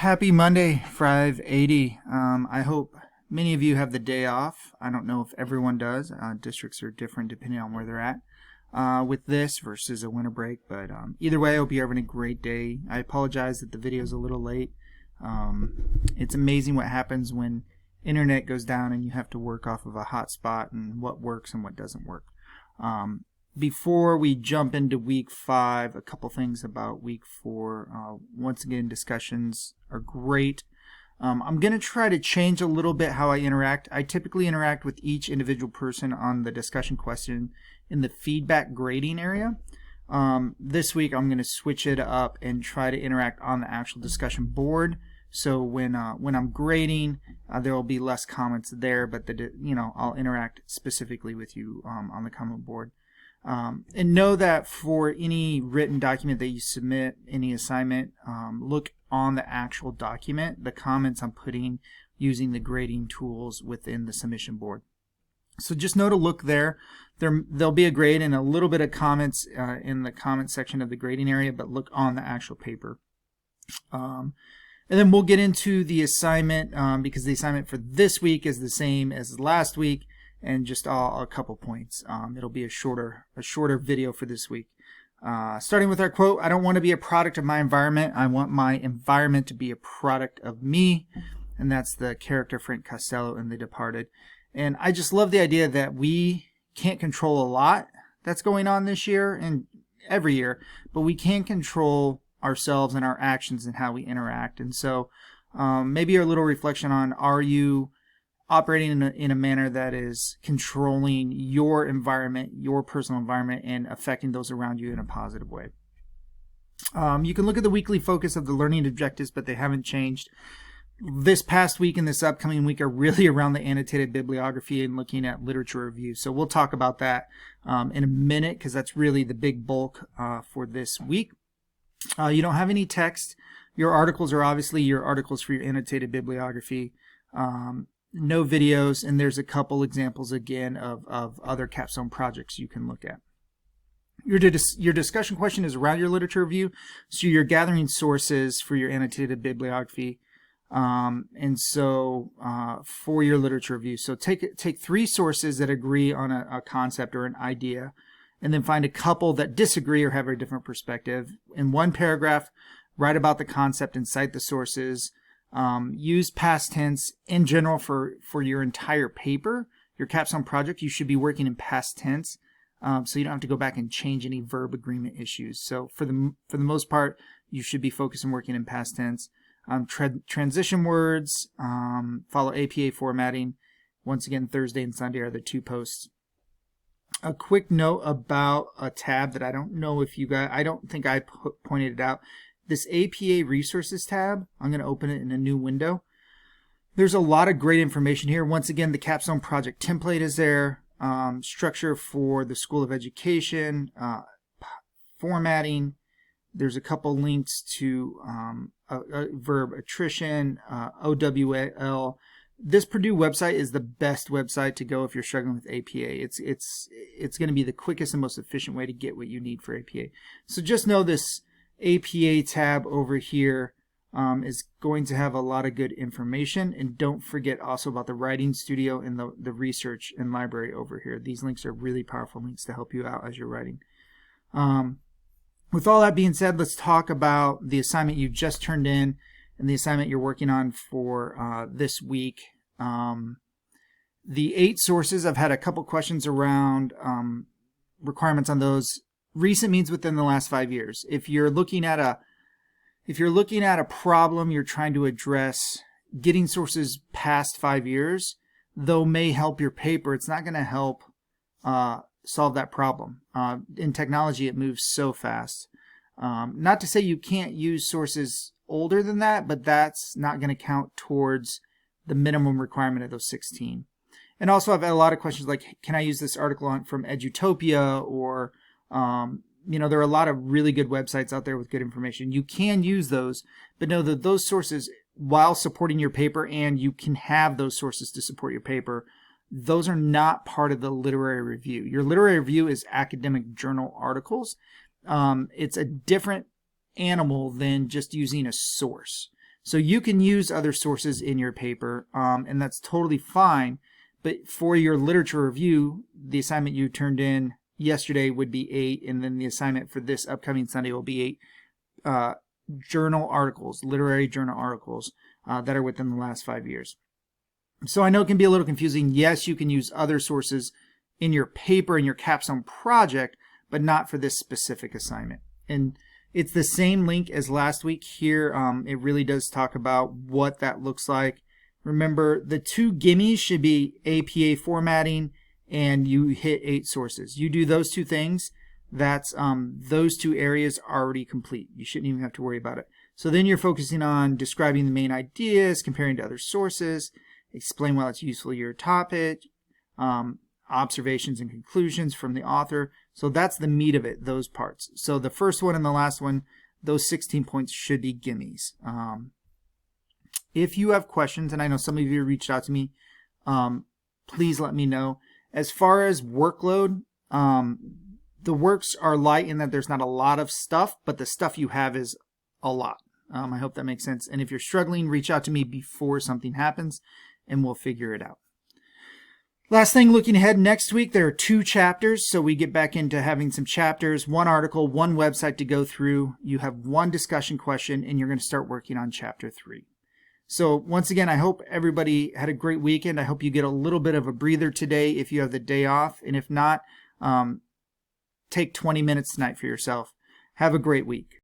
Happy Monday, 580. I hope many of you have the day off. I don't know if everyone does. Districts are different depending on where they're at with this versus a winter break. But either way, I hope you're having a great day. I apologize that the video is a little late. It's amazing what happens when internet goes down and you have to work off of a hotspot and what works and what doesn't work. Before we jump into week 5, a couple things about week 4. Once again, discussions are great. I'm going to try to change a little bit how I interact. I typically interact with each individual person on the discussion question in the feedback grading area. This week I'm going to switch it up and try to interact on the actual discussion board. So when I'm grading, there will be less comments there, but I'll interact specifically with you on the comment board. And know that for any written document that you submit, any assignment, look on the actual document, the comments I'm putting using the grading tools within the submission board. So just know to look there. There'll be a grade and a little bit of comments in the comment section of the grading area, but look on the actual paper. And then we'll get into the assignment because the assignment for this week is the same as last week. And just a couple points. It'll be a shorter video for this week. Starting with our quote, "I don't want to be a product of my environment. I want my environment to be a product of me." And that's the character Frank Costello in The Departed. And I just love the idea that we can't control a lot that's going on this year and every year, but we can control ourselves and our actions and how we interact. And so maybe a little reflection on, are you operating in a manner that is controlling your environment, your personal environment, and affecting those around you in a positive way. You can look at the weekly focus of the learning objectives, but they haven't changed. This past week and this upcoming week are really around the annotated bibliography and looking at literature review. So we'll talk about that in a minute because that's really the big bulk for this week. You don't have any text. Your articles are obviously your articles for your annotated bibliography. No videos, and there's a couple examples again of other capstone projects you can look at. Your discussion question is around your literature review, so you're gathering sources for your annotated bibliography, and so for your literature review. So take 3 sources that agree on a concept or an idea, and then find a couple that disagree or have a different perspective. In one paragraph, write about the concept and cite the sources. Use past tense in general for your entire paper. Your capstone project, you should be working in past tense, so you don't have to go back and change any verb agreement issues. So for the most part, you should be focused on working in past tense. Transition words, follow APA formatting. Once again, Thursday and Sunday are the 2 posts. A quick note about a tab that I don't know if you guys, I don't think I pointed it out. This APA resources tab, I'm going to open it in a new window. There's a lot of great information here. Once again, the capstone project template is there, structure for the School of Education, formatting. There's a couple links to verb attrition, OWL. This Purdue website is the best website to go if you're struggling with APA. It's going to be the quickest and most efficient way to get what you need for APA. So just know this APA tab over here is going to have a lot of good information, and don't forget also about the writing studio and the research and library over here. These links are really powerful links to help you out as you're writing. With all that being said, let's talk about the assignment you just turned in and the assignment you're working on for this week. The 8 sources, I've had a couple questions around requirements on those. Recent means within the last 5 years. If you're looking at a problem you're trying to address, getting sources past 5 years, though may help your paper, it's not going to help solve that problem. In technology, it moves so fast. Not to say you can't use sources older than that, but that's not going to count towards the minimum requirement of those 16. And also, I've had a lot of questions like, can I use this article from Edutopia, or there are a lot of really good websites out there with good information. You can use those, but know that those sources, while supporting your paper, and you can have those sources to support your paper, those are not part of the literary review. Your literary review is academic journal articles. It's a different animal than just using a source. So you can use other sources in your paper, and that's totally fine. But for your literature review, the assignment you turned in yesterday would be 8, and then the assignment for this upcoming Sunday will be 8 journal articles, literary journal articles that are within the last 5 years. So I know it can be a little confusing. Yes, you can use other sources in your paper, in your capstone project, but not for this specific assignment. And it's the same link as last week here. It really does talk about what that looks like. Remember, the 2 gimmies should be APA formatting, and you hit 8 sources. You do those 2 things, that's those 2 areas already complete. You shouldn't even have to worry about it. So then you're focusing on describing the main ideas, comparing to other sources, explain why it's useful to your topic, observations and conclusions from the author. So that's the meat of it, those parts. So the first one and the last one, those 16 points should be gimmies. If you have questions, and I know some of you reached out to me, please let me know. As far as workload, the works are light in that there's not a lot of stuff, but the stuff you have is a lot. I hope that makes sense. And if you're struggling, reach out to me before something happens, and we'll figure it out. Last thing, looking ahead, next week there are 2 chapters, so we get back into having some chapters, 1 article, 1 website to go through. You have 1 discussion question, and you're going to start working on chapter 3. So once again, I hope everybody had a great weekend. I hope you get a little bit of a breather today if you have the day off, and if not, take 20 minutes tonight for yourself. Have a great week.